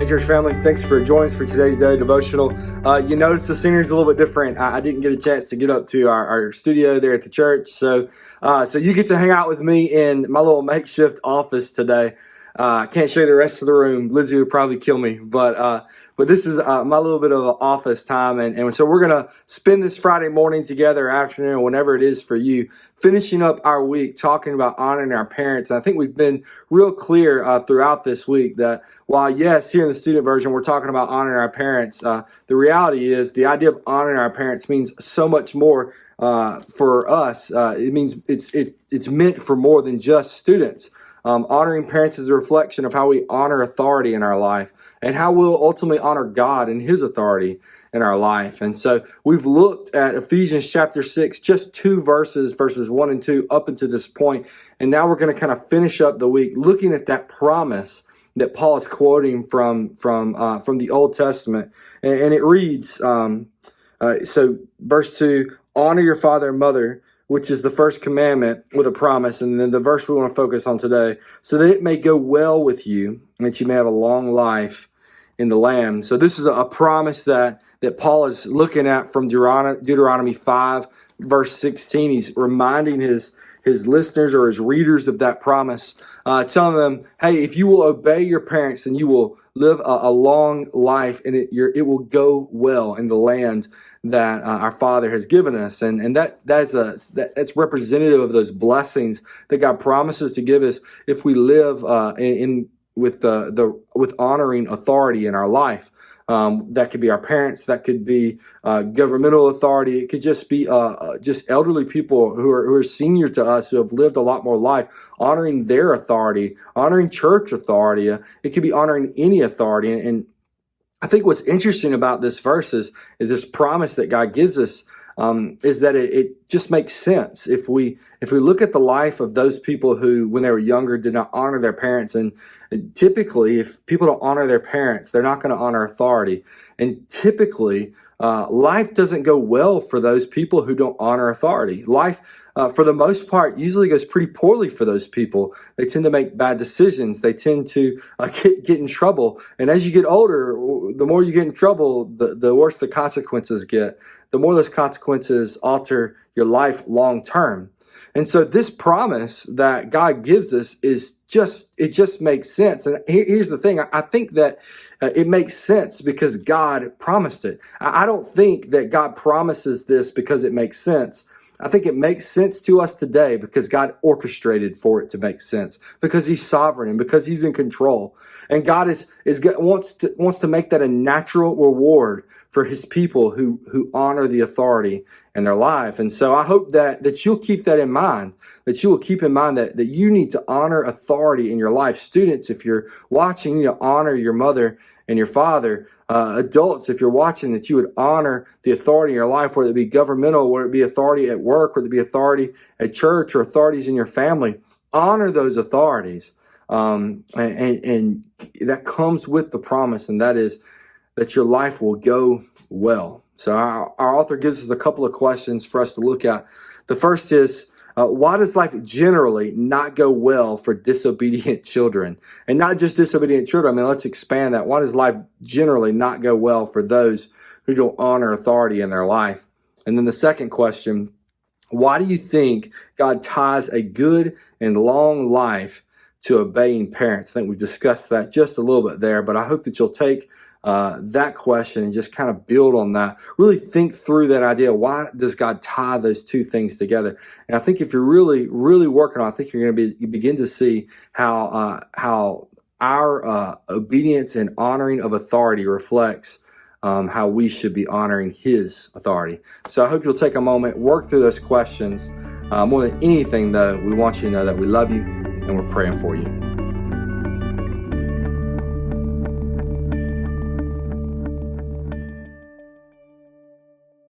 Hey church family, thanks for joining us for today's Daily Devotional. You notice the scenery's a little bit different. I didn't get a chance to get up to our studio there at the church, so you get to hang out with me in my little makeshift office today. I can't show you the rest of the room. Lizzie would probably kill me, but this is my little bit of an office time, and so we're gonna spend this Friday morning together, afternoon, whenever it is for you, finishing up our week talking about honoring our parents. And I think we've been real clear throughout this week that while yes, here in the student version we're talking about honoring our parents, the reality is the idea of honoring our parents means so much more for us. It means it's meant for more than just students. Honoring parents is a reflection of how we honor authority in our life and how we'll ultimately honor God and His authority in our life. And so we've looked at Ephesians chapter 6, just two verses 1 and 2 up until this point. And now we're going to kind of finish up the week looking at that promise that Paul is quoting from the Old Testament. And it reads, so verse 2, honor your father and mother, which is the first commandment with a promise. And then the verse we want to focus on today, so that it may go well with you and that you may have a long life in the land. So this is a promise that Paul is looking at from Deuteronomy 5, verse 16. He's reminding his listeners or his readers of that promise, telling them, hey, if you will obey your parents, then you will live a long life and it will go well in the land that our Father has given us. And that's representative of those blessings that God promises to give us if we live with honoring authority in our life. That could be our parents, that could be governmental authority, it could just be just elderly people who are senior to us, who have lived a lot more life, honoring their authority, honoring church authority. It could be honoring any authority. And I think what's interesting about this verse is this promise that God gives us, is that it just makes sense if we look at the life of those people who, when they were younger, did not honor their parents. And typically, if people don't honor their parents, they're not going to honor authority. And typically, life doesn't go well for those people who don't honor authority. Life, for the most part, usually goes pretty poorly for those people. They tend to make bad decisions. They tend to get in trouble. And as you get older, the more you get in trouble, the worse the consequences get. The more those consequences alter your life long term. And so this promise that God gives us it just makes sense. And here's the thing. I think that it makes sense because God promised it. I don't think that God promises this because it makes sense. I think it makes sense to us today because God orchestrated for it to make sense, because He's sovereign and because He's in control. And God wants to make that a natural reward for His people who honor the authority in their life. And so I hope that you'll keep that in mind, that you will keep in mind that you need to honor authority in your life. Students, if you're watching, you know, honor your mother and your father. Adults, if you're watching, that you would honor the authority in your life, whether it be governmental, whether it be authority at work, whether it be authority at church or authorities in your family. Honor those authorities. And that comes with the promise, and that is that your life will go well. So our author gives us a couple of questions for us to look at. The first is, why does life generally not go well for disobedient children? And not just disobedient children. I mean, let's expand that. Why does life generally not go well for those who don't honor authority in their life? And then the second question, why do you think God ties a good and long life to obeying parents? I think we've discussed that just a little bit there, but I hope that you'll take that question and just kind of build on that. Really think through that idea. Why does God tie those two things together? And I think if you're really, really working on it, I think you're going to begin to see how our obedience and honoring of authority reflects how we should be honoring His authority. So I hope you'll take a moment, work through those questions. More than anything, though, we want you to know that we love you and we're praying for you.